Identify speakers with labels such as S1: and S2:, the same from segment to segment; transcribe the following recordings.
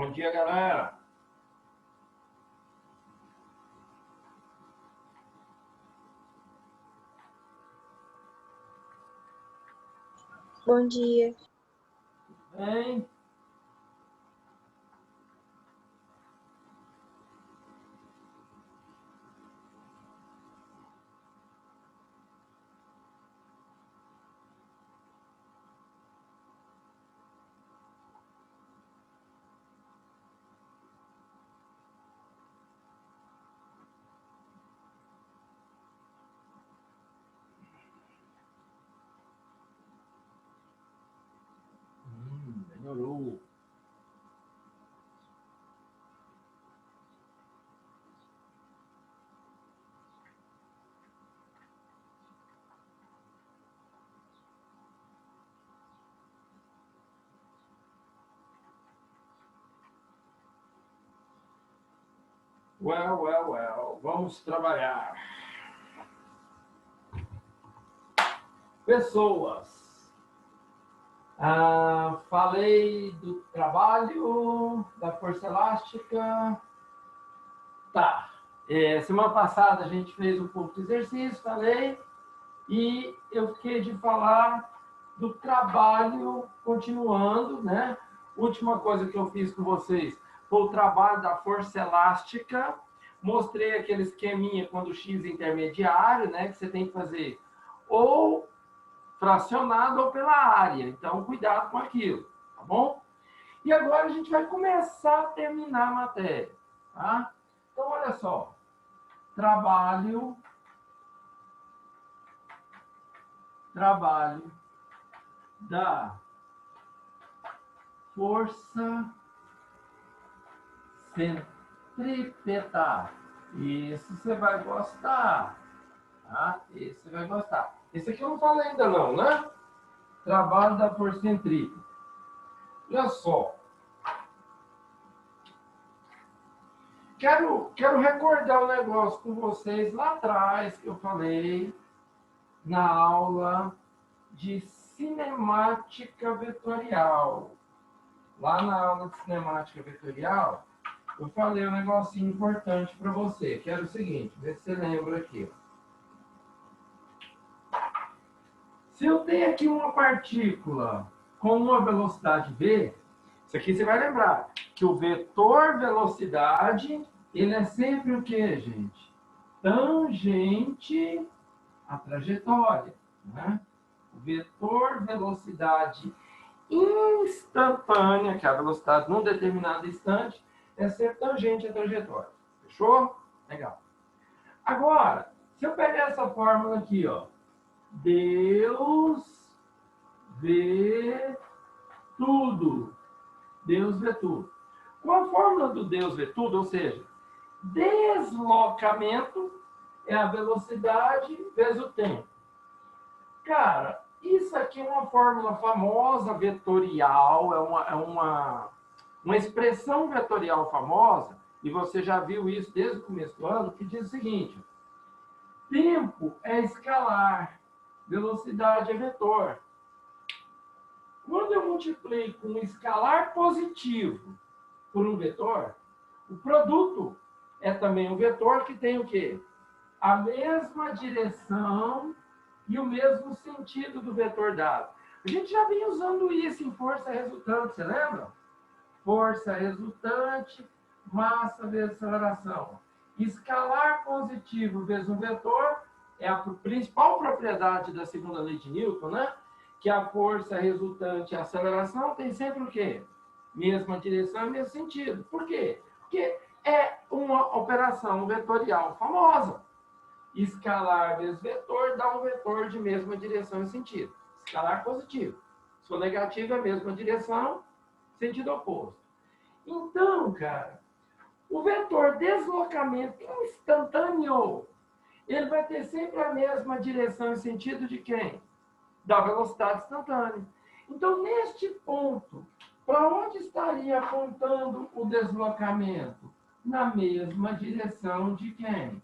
S1: Bom dia, galera.
S2: Bom dia.
S1: Bem? Melhorou. Well. Vamos trabalhar. Pessoas. Falei do trabalho, da força elástica. Tá. Semana passada a gente fez um pouco de exercício, falei. E eu fiquei de falar do trabalho continuando, né? Última coisa que eu fiz com vocês foi o trabalho da força elástica. Mostrei aquele esqueminha quando o X é intermediário, né? Que você tem que fazer ou fracionado ou pela área. Então, cuidado com aquilo, tá bom? E agora a gente vai começar a terminar a matéria, tá? Então, olha só. Trabalho da força centrípeta. Isso você vai gostar, tá? Esse você vai gostar. Esse aqui eu não falei ainda não, né? Trabalho da força centrípeta. Olha só. Quero recordar um negócio com vocês lá atrás que eu falei na aula de cinemática vetorial. Lá na aula de cinemática vetorial, eu falei um negocinho importante para você, que era o seguinte, vê se você lembra aqui. Se eu tenho aqui uma partícula com uma velocidade v, isso aqui você vai lembrar, que o vetor velocidade, ele é sempre o quê, gente? Tangente à trajetória, né? O vetor velocidade instantânea, que é a velocidade num determinado instante, é ser tangente à trajetória. Fechou? Legal. Agora, se eu pegar essa fórmula aqui, ó, Deus vê tudo. Deus vê tudo. Com a fórmula do Deus vê tudo, ou seja, deslocamento é a velocidade vezes o tempo. Cara, isso aqui é uma fórmula famosa, vetorial, é uma expressão vetorial famosa, e você já viu isso desde o começo do ano, que diz o seguinte: tempo é escalar, velocidade é vetor. Quando eu multiplico um escalar positivo por um vetor, o produto é também um vetor que tem o quê? A mesma direção e o mesmo sentido do vetor dado. A gente já vem usando isso em força resultante, você lembra? Força resultante, massa vezes aceleração. Escalar positivo vezes um vetor é a principal propriedade da segunda lei de Newton, né? Que a força resultante e a aceleração tem sempre o quê? Mesma direção e mesmo sentido. Por quê? Porque é uma operação vetorial famosa. Escalar vezes vetor dá um vetor de mesma direção e sentido. Escalar positivo. Se for negativo, é a mesma direção, sentido oposto. Então, cara, o vetor deslocamento instantâneo, ele vai ter sempre a mesma direção e sentido de quem? Da velocidade instantânea. Então, neste ponto, para onde estaria apontando o deslocamento? Na mesma direção de quem?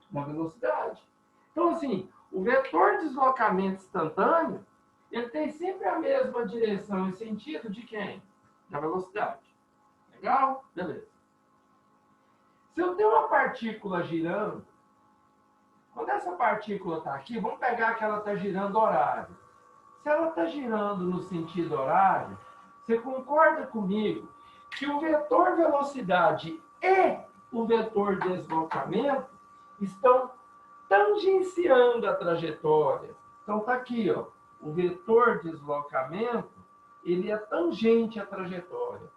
S1: Da velocidade. Então, assim, o vetor deslocamento instantâneo, ele tem sempre a mesma direção e sentido de quem? Da velocidade. Legal? Beleza. Se eu tenho uma partícula girando, quando essa partícula está aqui, vamos pegar que ela está girando horário. Se ela está girando no sentido horário, você concorda comigo que o vetor velocidade e o vetor deslocamento estão tangenciando a trajetória. Então está aqui, ó, o vetor deslocamento, ele é tangente à trajetória.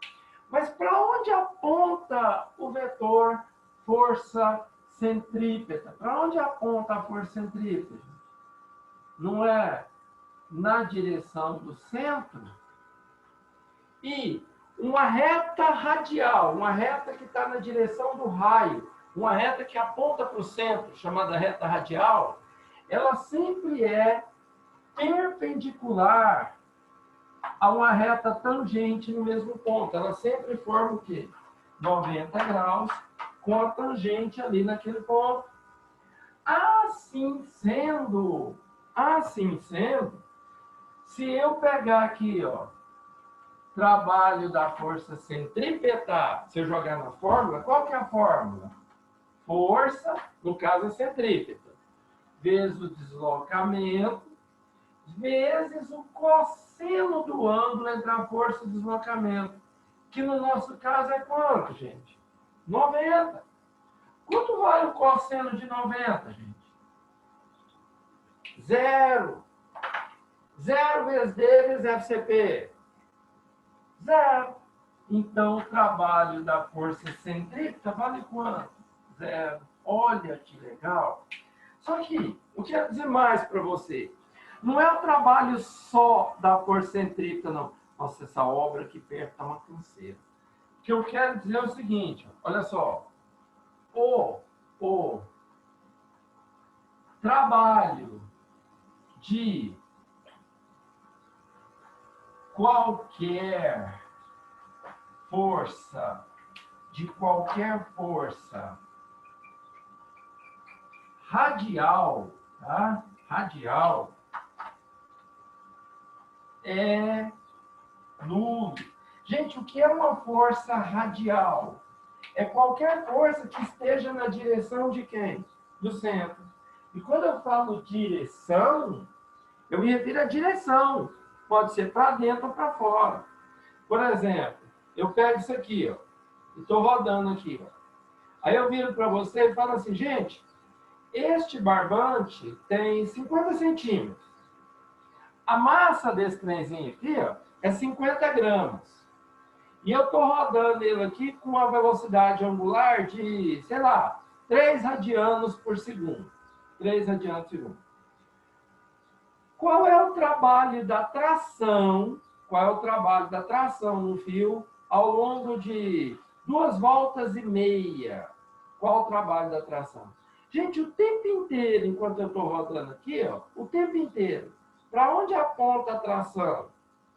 S1: Mas para onde aponta o vetor força centrípeta? Para onde aponta a força centrípeta? Não é na direção do centro? E uma reta radial, uma reta que está na direção do raio, uma reta que aponta para o centro, chamada reta radial, ela sempre é perpendicular a uma reta tangente no mesmo ponto. Ela sempre forma o quê? 90 graus com a tangente ali naquele ponto. Assim sendo, se eu pegar aqui, ó, trabalho da força centrípeta, se eu jogar na fórmula, qual que é a fórmula? Força, no caso é centrípeta, vezes o deslocamento, vezes o cosseno do ângulo entre a força e o deslocamento, que no nosso caso é quanto, gente? 90. Quanto vale o cosseno de 90, gente? Zero. Zero vezes D vezes FCP. Zero. Então, o trabalho da força centrípeta vale quanto? Zero. Olha que legal. Só que, eu quero dizer mais para você. Não é o trabalho só da força centrípeta, não. Nossa, essa obra aqui perto está uma canseira. O que eu quero dizer é o seguinte, olha só. O trabalho de qualquer força, radial, tá? Radial é nulo. Gente, o que é uma força radial? É qualquer força que esteja na direção de quem? Do centro. E quando eu falo direção, eu me refiro à direção. Pode ser para dentro ou para fora. Por exemplo, eu pego isso aqui, ó, e estou rodando aqui, ó. Aí eu viro para você e falo assim, gente, este barbante tem 50 centímetros. A massa desse trenzinho aqui, ó, é 50 gramas. E eu estou rodando ele aqui com uma velocidade angular de, sei lá, 3 radianos por segundo. 3 radianos por segundo. Qual é o trabalho da tração? Qual é o trabalho da tração no fio ao longo de 2 voltas e meia? Qual o trabalho da tração? Gente, o tempo inteiro, enquanto eu estou rodando aqui, ó, o tempo inteiro, para onde aponta a tração?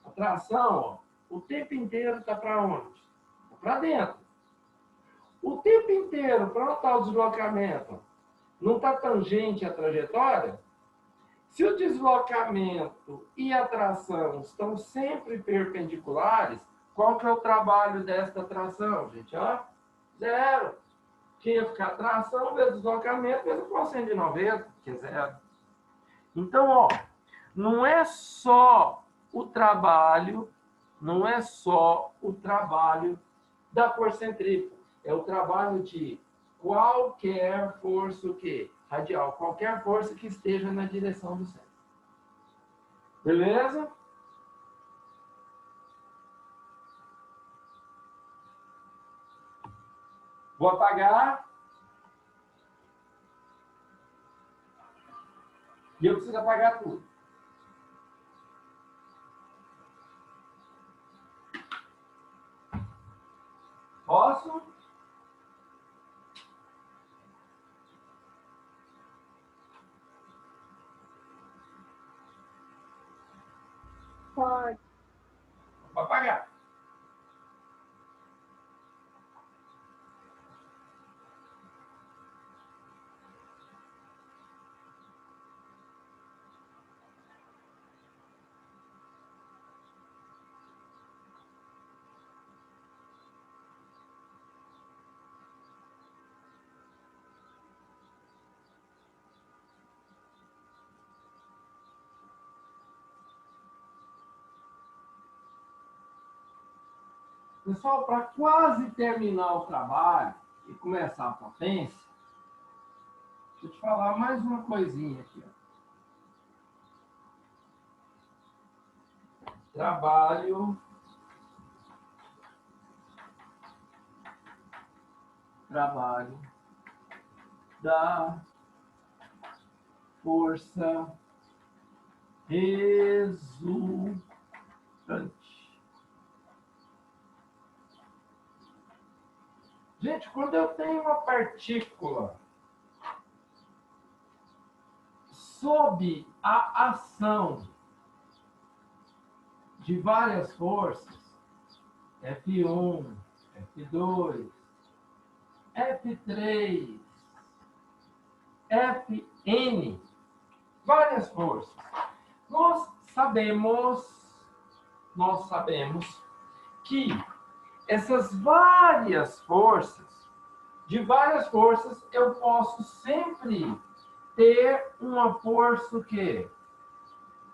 S1: A tração, ó, o tempo inteiro está para onde? Para dentro. O tempo inteiro, para onde está o deslocamento? Não está tangente à trajetória? Se o deslocamento e a tração estão sempre perpendiculares, qual que é o trabalho desta tração, gente? Ó, zero. Tinha que ficar tração vezes deslocamento vezes o cosseno de 90, que é zero. Então, ó, não é só o trabalho, da força centrípeta, é o trabalho de qualquer força o quê? Radial, qualquer força que esteja na direção do centro. Beleza? Vou apagar. E eu preciso apagar tudo. Posso?
S2: Pode.
S1: Vou apagar. Pessoal, para quase terminar o trabalho e começar a potência, deixa eu te falar mais uma coisinha aqui. Ó. Trabalho da força resultante. Gente, quando eu tenho uma partícula sob a ação de várias forças, F1, F2, F3, Fn, várias forças. Nós sabemos que essas várias forças, de várias forças, eu posso sempre ter uma força o quê?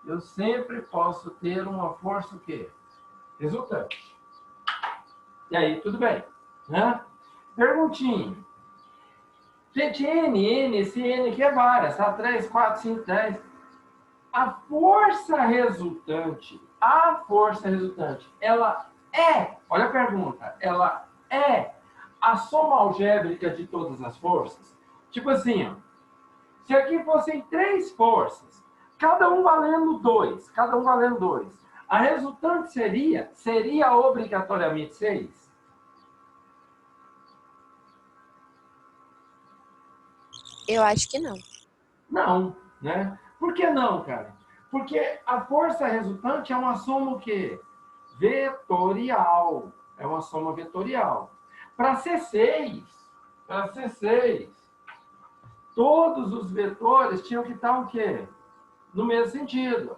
S1: Eu sempre posso ter uma força o quê? Resultante. E aí, tudo bem. Né? Perguntinha. Gente, esse N aqui é várias, tá? 3, 4, 5, 10. A força resultante, ela é, olha a pergunta, ela é a soma algébrica de todas as forças? Tipo assim, ó, se aqui fossem 3 forças, cada um valendo 2, a resultante seria obrigatoriamente 6?
S2: Eu acho que não.
S1: Não, né? Por que não, cara? Porque a força resultante é uma soma o quê? Vetorial. É uma soma vetorial. Para ser 6, todos os vetores tinham que estar o quê? No mesmo sentido.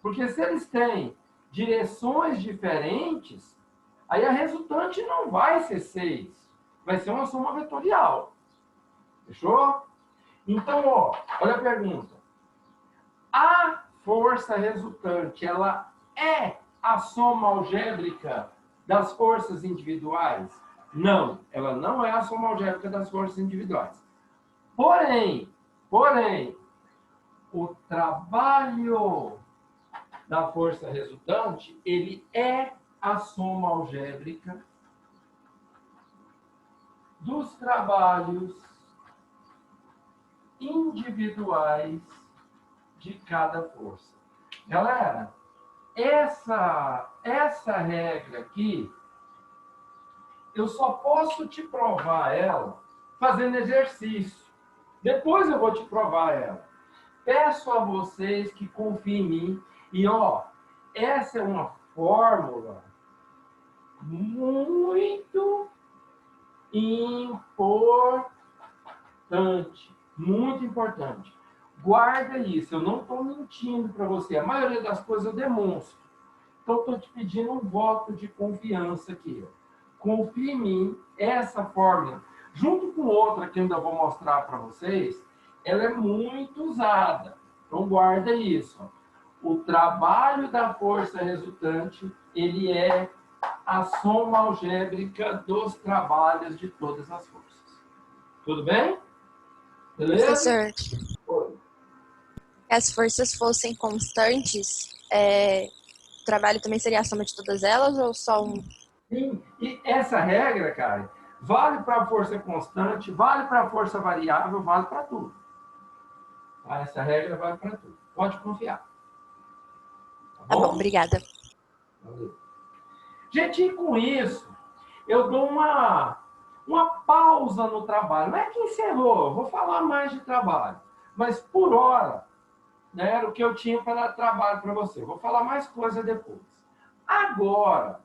S1: Porque se eles têm direções diferentes, aí a resultante não vai ser 6. Vai ser uma soma vetorial. Fechou? Então, ó, olha a pergunta. A força resultante, ela é a soma algébrica das forças individuais? Não, ela não é a soma algébrica das forças individuais. Porém, o trabalho da força resultante, ele é a soma algébrica dos trabalhos individuais de cada força. Galera, essa regra aqui, eu só posso te provar ela fazendo exercício. Depois eu vou te provar ela. Peço a vocês que confiem em mim. E, ó, essa é uma fórmula muito importante. Muito importante. Guarda isso. Eu não estou mentindo para você. A maioria das coisas eu demonstro. Então, estou te pedindo um voto de confiança aqui. Confie em mim, essa fórmula, junto com outra que eu ainda vou mostrar para vocês, ela é muito usada. Então, guarda isso. O trabalho da força resultante, ele é a soma algébrica dos trabalhos de todas as forças. Tudo bem? Beleza?
S2: Professor,
S1: Oi.
S2: as forças fossem constantes, o trabalho também seria a soma de todas elas ou só um?
S1: Sim, e essa regra, cara, vale para a força constante, vale para a força variável, vale para tudo. Tá? Essa regra vale para tudo. Pode confiar. Tá
S2: Tá bom,
S1: bom?
S2: obrigada.
S1: Valeu. Gente, e com isso, eu dou uma pausa no trabalho. Não é que encerrou, eu vou falar mais de trabalho. Mas por hora, né, era o que eu tinha para trabalho para você. Eu vou falar mais coisa depois. Agora,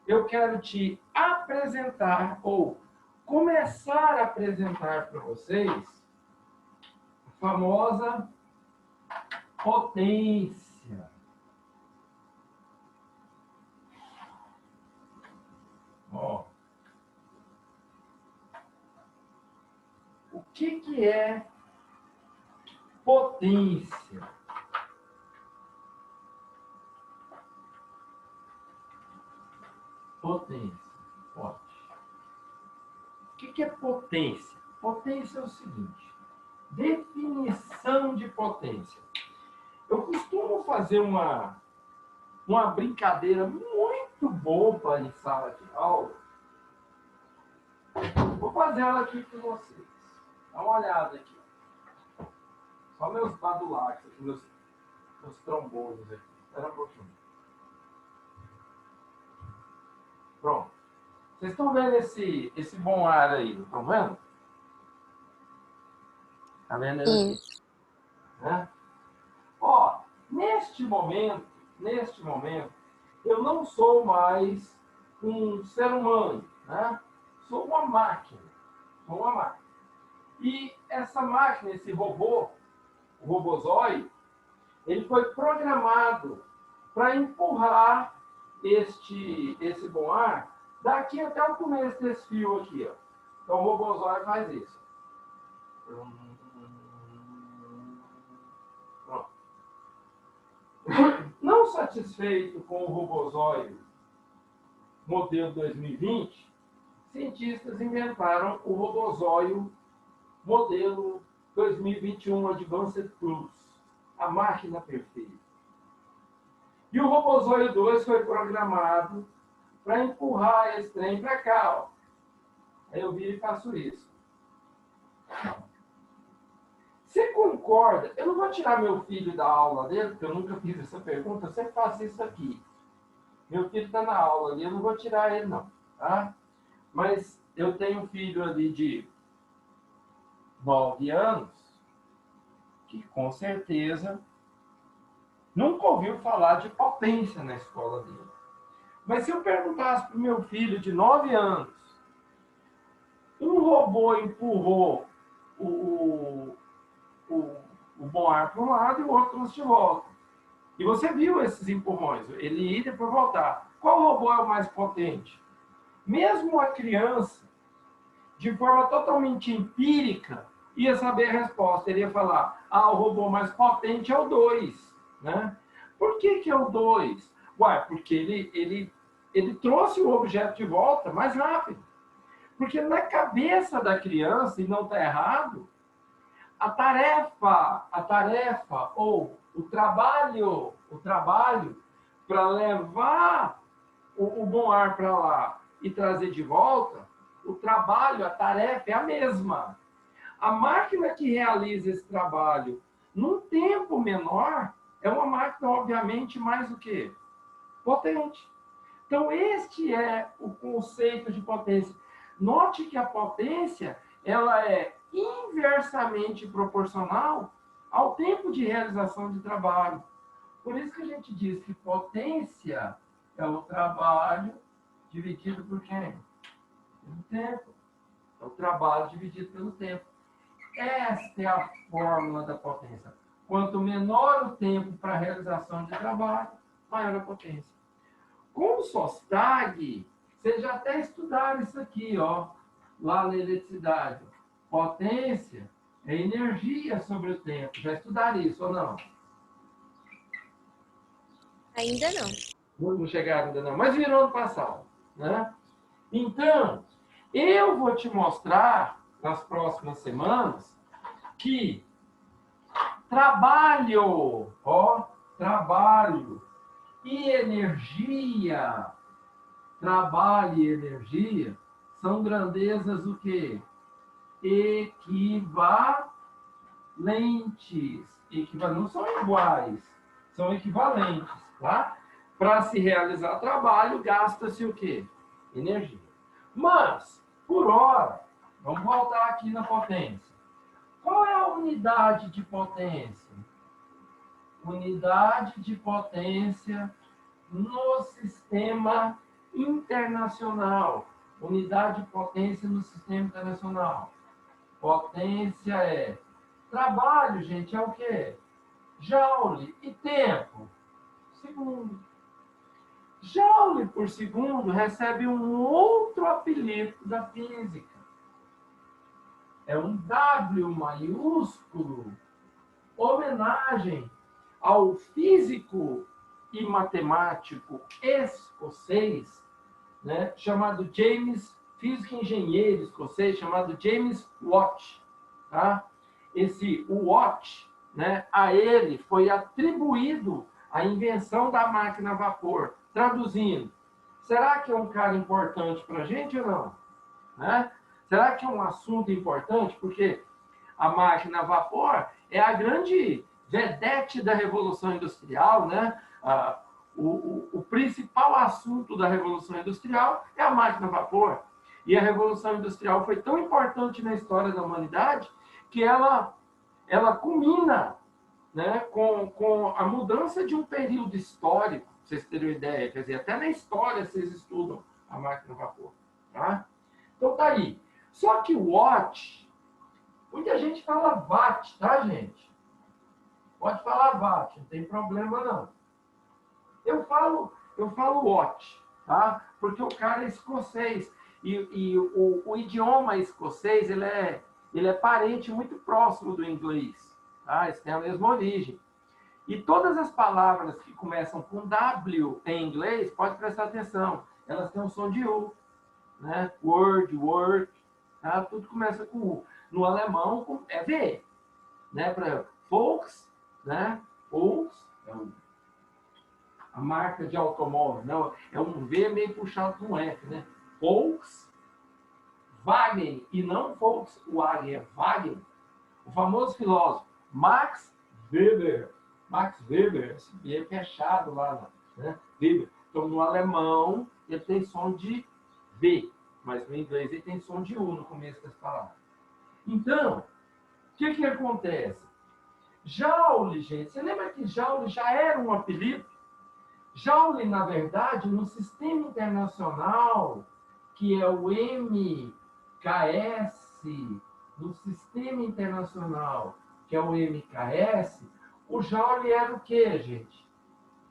S1: eu quero te apresentar, ou começar a apresentar para vocês, a famosa potência. Ó, o que é potência? Potência. Ó, o que é potência? Potência é o seguinte, definição de potência. Eu costumo fazer uma brincadeira muito boba em sala de aula. Vou fazer ela aqui com vocês. Dá uma olhada aqui. Só meus badulaques aqui, meus trombones aqui. Espera um pouquinho. Pronto. Vocês estão vendo esse bom ar aí, não estão vendo? Tá vendo ele aqui? Né? Ó, neste momento, eu não sou mais um ser humano, né? Sou uma máquina. E essa máquina, esse robô, o robozóio, ele foi programado para empurrar esse bom ar daqui até o começo desse fio aqui, ó. Então o robozóio faz isso. Pronto. Não satisfeito com o robozóio modelo 2020, cientistas inventaram o robozóio modelo 2021 Advanced Plus, a máquina perfeita. E o robozóio 2 foi programado para empurrar esse trem para cá. Ó. Aí eu viro e faço isso. Você concorda? Eu não vou tirar meu filho da aula dele, porque eu nunca fiz essa pergunta, eu sempre faço isso aqui. Meu filho está na aula ali, eu não vou tirar ele não, tá? Mas eu tenho um filho ali de 9 anos, que com certeza nunca ouviu falar de potência na escola dele. Mas se eu perguntasse para o meu filho de 9 anos, um robô empurrou o bom ar para um lado e o outro trouxe de volta. E você viu esses empurrões, ele ia e depois voltar. Qual robô é o mais potente? Mesmo a criança, de forma totalmente empírica, ia saber a resposta. Ele ia falar, o robô mais potente é o 2. Né? Por que é o 2? Ué, porque ele trouxe o objeto de volta mais rápido. Porque na cabeça da criança, e não está errado, a tarefa ou o trabalho para levar o bom ar para lá e trazer de volta, o trabalho, a tarefa é a mesma. A máquina que realiza esse trabalho num tempo menor é uma máquina, obviamente, mais o quê? Potente. Então, este é o conceito de potência. Note que a potência ela é inversamente proporcional ao tempo de realização de trabalho. Por isso que a gente diz que potência é o trabalho dividido por quem? Pelo tempo. É o trabalho dividido pelo tempo. Esta é a fórmula da potência. Quanto menor o tempo para a realização de trabalho, maior a potência. Com o SOSTAG, vocês já até estudaram isso aqui, ó, lá na eletricidade. Potência é energia sobre o tempo. Já estudaram isso ou não?
S2: Ainda não.
S1: Não chegaram ainda não, mas virou ano passado. Né? Então, eu vou te mostrar, nas próximas semanas, que trabalho e energia, são grandezas o quê? Equivalentes. Não são iguais, são equivalentes, tá? Para se realizar trabalho, gasta-se o quê? Energia. Mas, por hora, vamos voltar aqui na potência. Qual é a unidade de potência? Unidade de potência no sistema internacional. Unidade de potência no sistema internacional. Potência é trabalho, gente, é o quê? Joule. E tempo? Segundo. Joule por segundo recebe um outro apelido da física. É um W maiúsculo, homenagem ao físico e matemático escocês né, chamado James, físico e engenheiro escocês, chamado James Watt. Tá? Esse Watt, né, a ele foi atribuído a invenção da máquina a vapor. Traduzindo, será que é um cara importante para a gente ou não? Né? Será que é um assunto importante? Porque a máquina a vapor é a grande vedete da Revolução Industrial, né? O principal assunto da Revolução Industrial é a máquina a vapor. E a Revolução Industrial foi tão importante na história da humanidade que ela culmina, né, com a mudança de um período histórico, para vocês terem uma ideia. Quer dizer, até na história vocês estudam a máquina a vapor. Tá? Então tá aí. Só que o Watt, muita gente fala watt, tá, gente? Pode falar watt, não tem problema não. Eu falo watt, tá? Porque o cara é escocês e o idioma escocês ele é parente muito próximo do inglês, tá? Eles têm a mesma origem. E todas as palavras que começam com W em inglês, pode prestar atenção, elas têm um som de U, né? Word, work, tá? Tudo começa com U. No alemão é V, né? Para Volks, né? Volks é a marca de automóvel, não, é um V meio puxado com um F, né? Volkswagen e não Volkswagen, é Wagen. O famoso filósofo Max Weber. Max Weber, esse B é fechado lá, né? Weber. Então, no alemão, ele tem som de V, mas no inglês ele tem som de U no começo das palavras. Então, o que acontece? Joule, gente, você lembra que Joule já era um apelido? Joule, na verdade, no sistema internacional, que é o MKS, no sistema internacional, que é o MKS, o Joule era o quê, gente?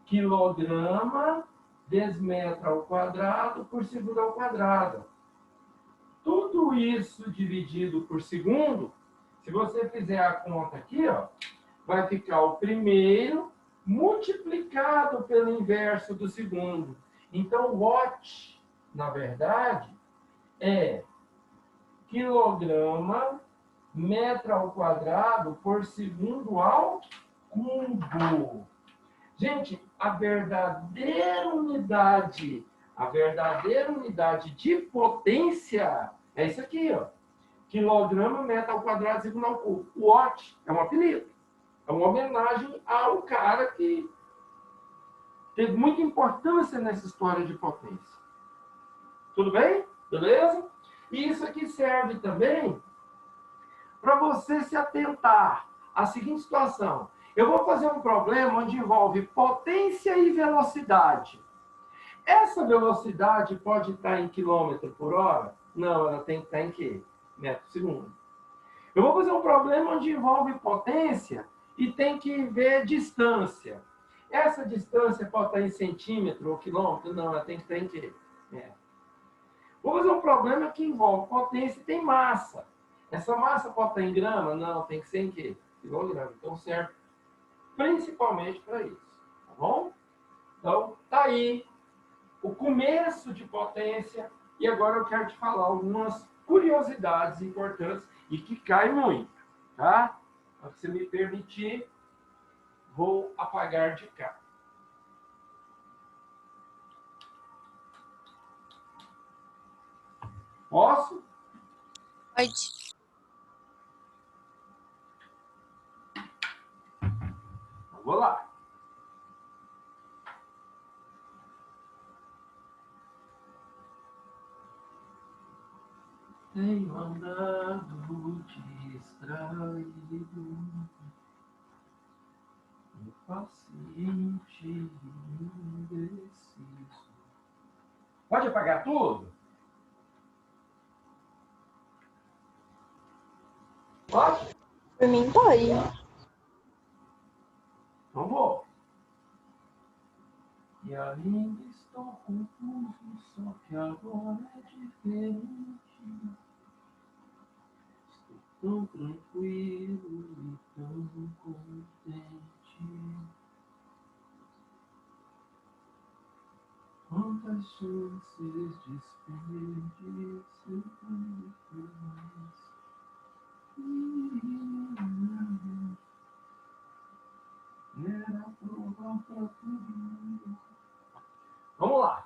S1: Quilograma vezes metro ao quadrado por segundo ao quadrado. Tudo isso dividido por segundo, se você fizer a conta aqui, ó, vai ficar o primeiro multiplicado pelo inverso do segundo. Então, watt, na verdade, é quilograma metro ao quadrado por segundo ao cubo. Gente, a verdadeira unidade de potência é isso aqui, ó. Quilograma metro ao quadrado segundo ao cubo. O watt é um apelido. É uma homenagem ao cara que teve muita importância nessa história de potência. Tudo bem? Beleza? E isso aqui serve também para você se atentar à seguinte situação. Eu vou fazer um problema onde envolve potência e velocidade. Essa velocidade pode estar em quilômetro por hora? Não, ela tem que estar em quê? Metro por segundo. Eu vou fazer um problema onde envolve potência e tem que ver distância. Essa distância pode estar em centímetro ou quilômetro? Não, ela tem que estar em quê? Vou fazer um problema que envolve potência e tem massa. Essa massa pode estar em grama? Não, tem que ser em quê? Quilograma. Então serve principalmente para isso. Tá bom? Então, tá aí o começo de potência. E agora eu quero te falar algumas curiosidades importantes e que caem muito. Tá? Se você me permitir, vou apagar de cá. Posso?
S2: Pode.
S1: Vou lá. Tenho andado distraído, impaciente e indeciso. Pode apagar tudo? Pode?
S2: Por mim, pode.
S1: Então vou. E ainda estou confuso, só que agora é diferente. Estou tão tranquilo e tão contente. quantas chances desperdício. Era provar pra tudo. Vamos lá.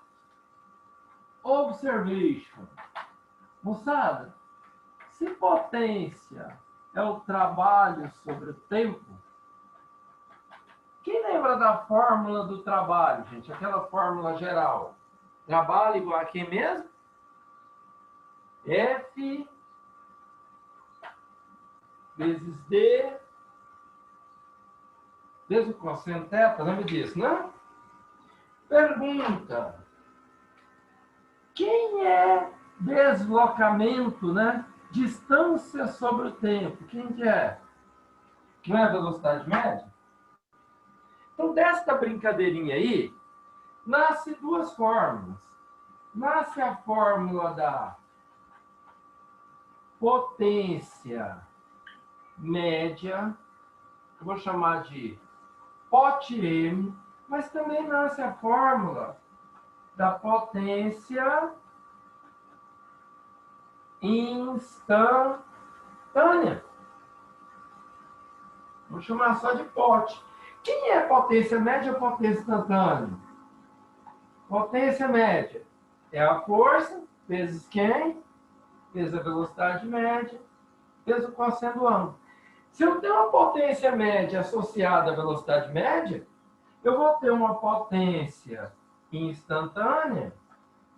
S1: Observation. Moçada, se potência é o trabalho sobre o tempo, quem lembra da fórmula do trabalho, gente? Aquela fórmula geral. Trabalho igual a quem mesmo? F vezes D vezes o cosseno θ. Lembra disso, né? Pergunta. Quem é deslocamento, né? Distância sobre o tempo. Quem que é? Não é a velocidade média? Então, desta brincadeirinha aí, nasce duas fórmulas. Nasce a fórmula da potência média, que eu vou chamar de POT-M, mas também nasce a fórmula da potência instantânea. Vou chamar só de POT. Quem é potência média ou potência instantânea? Potência média é a força vezes quem? Vezes a velocidade média, vezes o cosseno do ângulo. Se eu tenho uma potência média associada à velocidade média, eu vou ter uma potência instantânea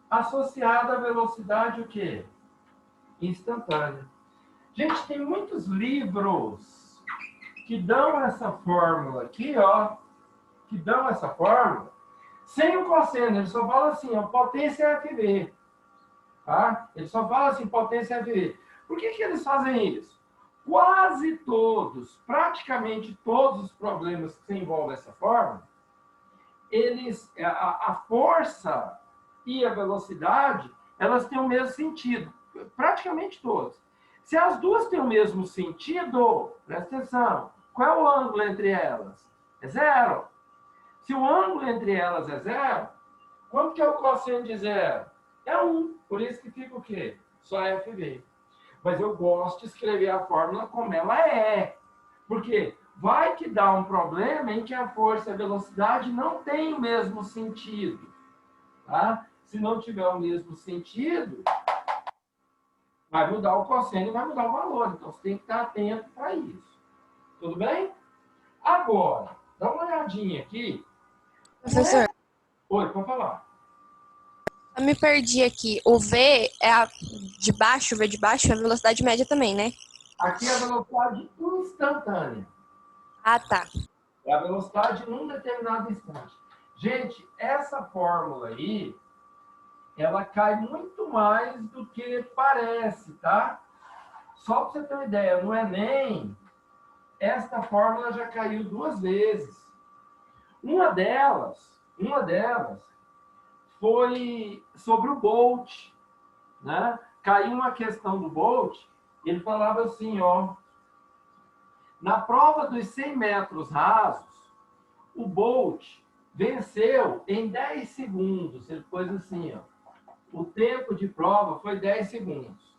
S1: associada à velocidade o quê? Instantânea. Gente, tem muitos livros que dão essa fórmula aqui, ó, que dão essa fórmula sem o cosseno. Ele só fala assim, ó, potência FV. Tá? Ele só fala assim, potência FV. Por que eles fazem isso? Quase todos, praticamente todos os problemas que envolvem essa fórmula, a força e a velocidade, elas têm o mesmo sentido. Praticamente todos. Se as duas têm o mesmo sentido, presta atenção, qual é o ângulo entre elas? É zero. Se o ângulo entre elas é zero, quanto que é o cosseno de zero? É 1. Por isso que fica o quê? Só FV. Mas eu gosto de escrever a fórmula como ela é. Porque vai que dá um problema em que a força e a velocidade não têm o mesmo sentido. Tá? Se não tiver o mesmo sentido, vai mudar o cosseno e vai mudar o valor. Então, você tem que estar atento para isso. Tudo bem? Agora, dá uma olhadinha aqui.
S2: Professor,
S1: Oi, pode falar.
S2: eu me perdi aqui. O V é a de baixo, o V de baixo é a velocidade média também, né?
S1: Aqui é a velocidade instantânea.
S2: Ah, tá.
S1: É a velocidade num determinado instante. Gente, essa fórmula aí, ela cai muito mais do que parece, tá? Só para você ter uma ideia, no Enem, esta fórmula já caiu 2 vezes. Uma delas foi sobre o Bolt, né? Caiu uma questão do Bolt, ele falava assim, ó, na prova dos 100 metros rasos, o Bolt venceu em 10 segundos. Ele pôs assim, ó, o tempo de prova foi 10 segundos.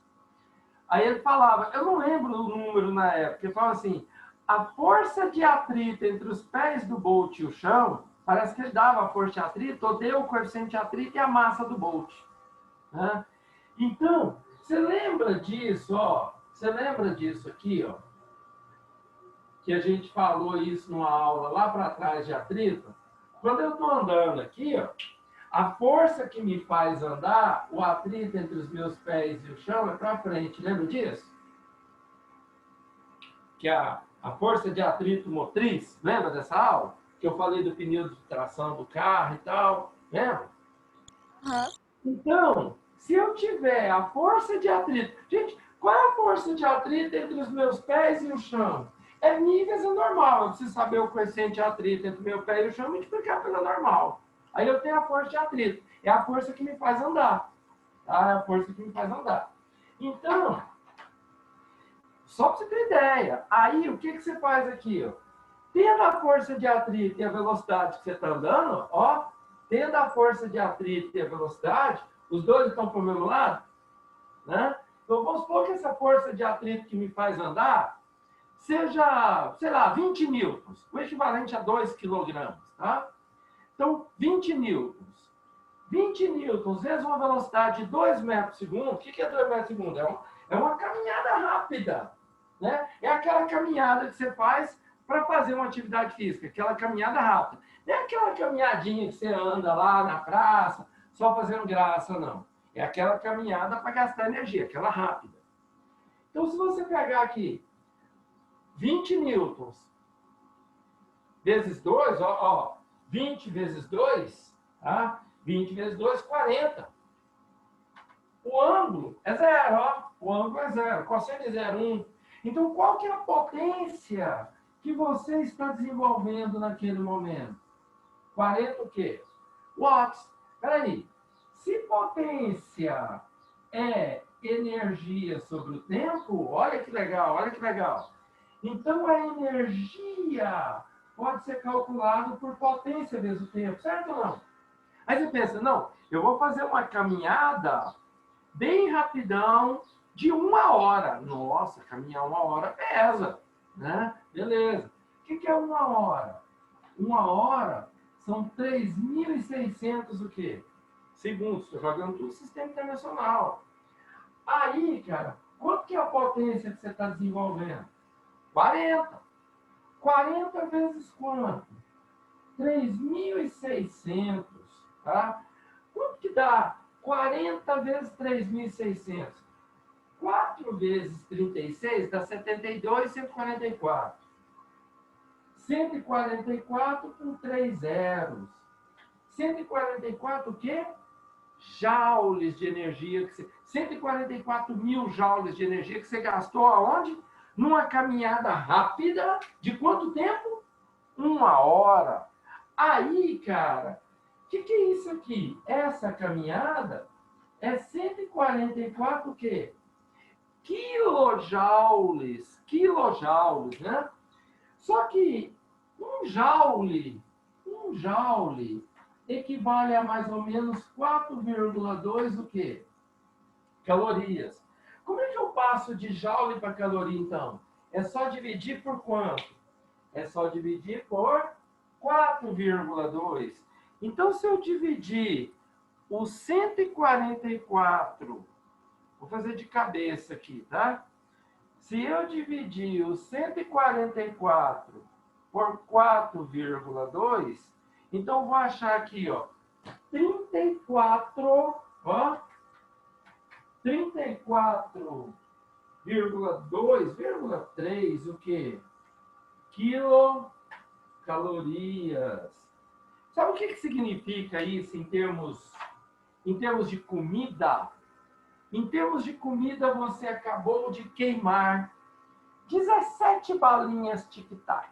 S1: Aí ele falava, eu não lembro o número na época, ele falava assim, a força de atrito entre os pés do Bolt e o chão, parece que ele dava a força de atrito, ou deu o coeficiente de atrito e a massa do Bolt. Né? Então, você lembra disso, ó? Você lembra disso aqui, ó? Que a gente falou isso numa aula lá para trás de atrito? Quando eu estou andando aqui, ó, a força que me faz andar, o atrito entre os meus pés e o chão é para frente. Lembra disso? Que a força de atrito motriz, lembra dessa aula? Que eu falei do pneu de tração do carro e tal, lembra?
S2: Uhum.
S1: Então, se eu tiver a força de atrito... Gente, qual é a força de atrito entre os meus pés e o chão? É níveis normal. Eu preciso saber o coeficiente de atrito entre o meu pé e o chão e multiplicar pela normal. Aí eu tenho a força de atrito. É a força que me faz andar. Tá? É a força que me faz andar. Então, só para você ter ideia. Aí, o que você faz aqui? Ó? Tendo a força de atrito e a velocidade que você está andando, ó, tendo a força de atrito e a velocidade, os dois estão para o mesmo lado, né? Então, vamos supor que essa força de atrito que me faz andar seja, sei lá, 20 newtons, o equivalente a 2 quilogramas, tá? Então, 20 newtons. 20 newtons vezes uma velocidade de 2 metros por segundo. O que é 2 metros por segundo? É uma caminhada rápida, né? É aquela caminhada que você faz para fazer uma atividade física, aquela caminhada rápida. Não é aquela caminhadinha que você anda lá na praça, só fazendo graça, não. É aquela caminhada para gastar energia, aquela rápida. Então, se você pegar aqui 20 newtons vezes 2, ó, 20 vezes 2, tá? 20 vezes 2, 40. O ângulo é zero, ó. O ângulo é zero. Cosseno de 0,1. Então, qual que é a potência que você está desenvolvendo naquele momento? 40 o quê? Watts. Peraí. Se potência é energia sobre o tempo, olha que legal, olha que legal. Então, a energia pode ser calculada por potência vezes o tempo, certo ou não? Aí você pensa, não, eu vou fazer uma caminhada bem rapidão de 1 hora. Nossa, caminhar 1 hora pesa, né? Beleza. O que é 1 hora? 1 hora são 3.600 o quê? Segundos. Estou jogando tudo no sistema internacional. Aí, cara, quanto que é a potência que você está desenvolvendo? 40. 40 vezes quanto? 3.600, tá? Quanto que dá 40 vezes 3.600? 4 vezes 36 dá 72, 144. 144 com 3 zeros. 144 o quê? Joules de energia. 144 mil joules de energia que você gastou aonde? Numa caminhada rápida de quanto tempo? 1 hora. Aí, cara, o que é isso aqui? Essa caminhada é 144 o quê? Quilojoules. Quilojoules, né? Só que um joule equivale a mais ou menos 4,2 o quê? Calorias. Como é que eu passo de joule para caloria, então? É só dividir por quanto? É só dividir por 4,2. Então, se eu dividir o 144, vou fazer de cabeça aqui, tá? Se eu dividir o 144 por 4,2, então vou achar aqui, ó, 34, ó, 34,2,3, o quê? Quilocalorias. Sabe o que significa isso em termos de comida? Em termos de comida, você acabou de queimar 17 balinhas tic-tac.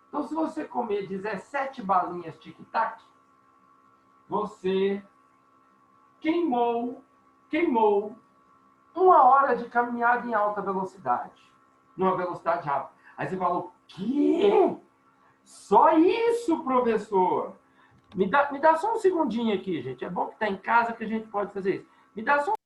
S1: Então, se você comer 17 balinhas tic-tac, você queimou 1 hora de caminhada em alta velocidade, numa velocidade rápida. Aí você falou, que? Só isso, professor? Me dá só um segundinho aqui, gente. É bom que está em casa que a gente pode fazer isso. Me dá só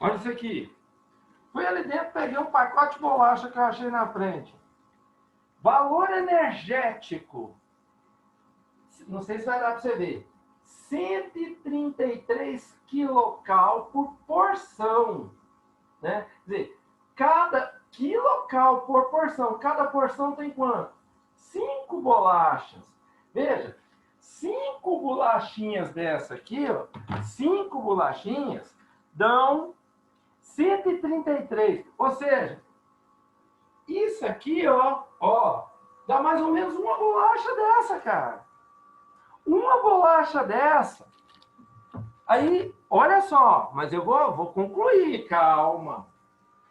S1: olha isso aqui. Fui ali dentro, peguei um pacote de bolacha que eu achei na frente. Valor energético. Não sei se vai dar para você ver. 133 quilocal por porção. Né? Quer dizer, cada quilocal por porção. Cada porção tem quanto? 5 bolachas. Veja, 5 bolachinhas dessa aqui, ó, 5 bolachinhas dão 133. Ou seja, isso Isso aqui, ó, dá mais ou menos uma bolacha dessa, cara. Uma bolacha dessa. Aí, olha só, mas eu vou concluir, calma.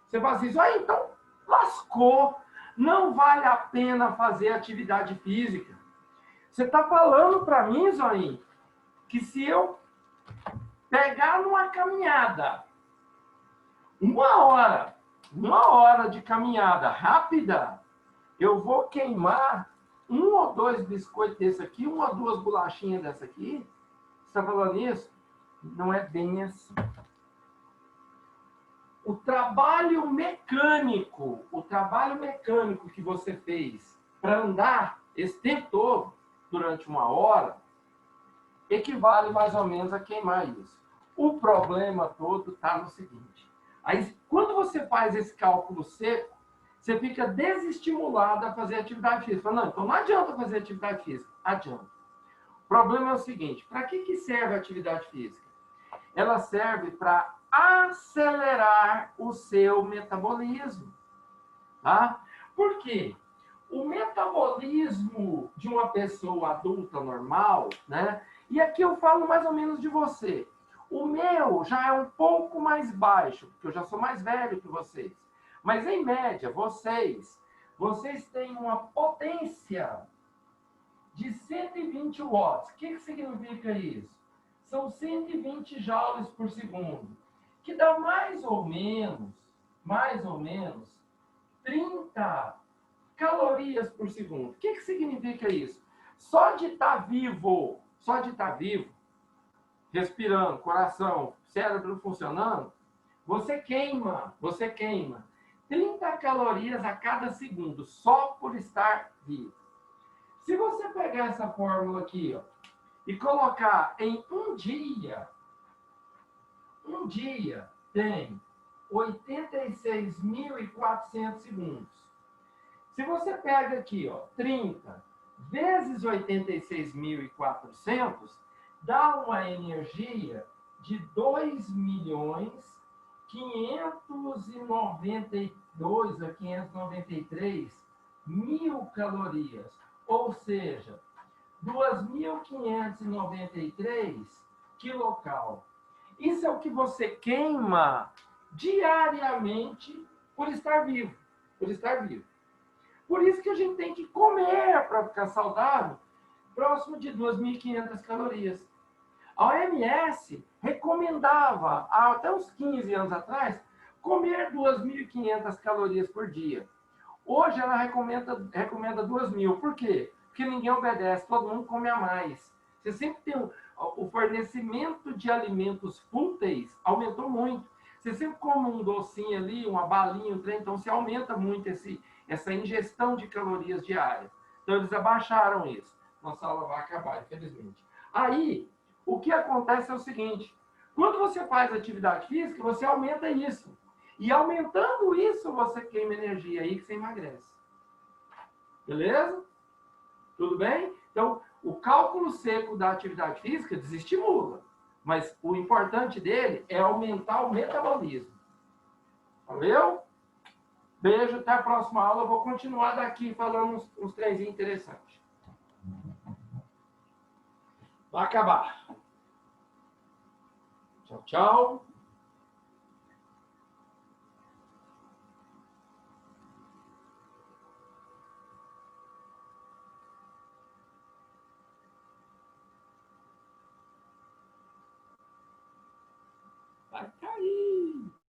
S1: Você fala assim, aí, então, lascou. Não vale a pena fazer atividade física. Você está falando para mim, Zoinho, que se eu pegar numa caminhada, uma hora de caminhada rápida, eu vou queimar um ou dois biscoitos desse aqui, uma ou duas bolachinhas dessa aqui. Você está falando isso? Não é bem assim. O trabalho mecânico que você fez para andar esse tempo todo, durante uma hora, equivale mais ou menos a queimar isso. O problema todo está no seguinte. Aí, quando você faz esse cálculo seco, você fica desestimulado a fazer atividade física. Não, então não adianta fazer atividade física. Adianta. O problema é o seguinte, para que serve a atividade física? Ela serve para acelerar o seu metabolismo. Tá? Por quê? O metabolismo de uma pessoa adulta normal, né? E aqui eu falo mais ou menos de você. O meu já é um pouco mais baixo, porque eu já sou mais velho que vocês. Mas, em média, vocês têm uma potência de 120 watts. O que significa isso? São 120 joules por segundo, que dá mais ou menos 30 calorias por segundo. O que significa isso? Só de estar vivo, respirando, coração, cérebro funcionando, você queima 30 calorias a cada segundo, só por estar vivo. Se você pegar essa fórmula aqui, ó, e colocar em um dia tem 86.400 segundos. Se você pega aqui, ó, 30 vezes 86.400, dá uma energia de 2.592 a 593 mil calorias. Ou seja, 2.593 quilocal. Isso é o que você queima diariamente por estar vivo. Por isso que a gente tem que comer para ficar saudável, próximo de 2.500 calorias. A OMS recomendava, há até uns 15 anos atrás, comer 2.500 calorias por dia. Hoje ela recomenda 2.000. Por quê? Porque ninguém obedece, todo mundo come a mais. Você sempre tem o fornecimento de alimentos fúteis aumentou muito. Você sempre come um docinho ali, uma balinha, um trem, então você aumenta muito essa ingestão de calorias diárias. Então eles abaixaram isso. Nossa aula vai acabar, infelizmente. Aí, o que acontece é o seguinte, quando você faz atividade física, você aumenta isso. E aumentando isso, você queima energia aí que você emagrece. Beleza? Tudo bem? Então, o cálculo seco da atividade física desestimula. Mas o importante dele é aumentar o metabolismo. Valeu? Beijo, até a próxima aula. Eu vou continuar daqui falando uns trenzinhos interessantes. Vai acabar. Tchau, tchau.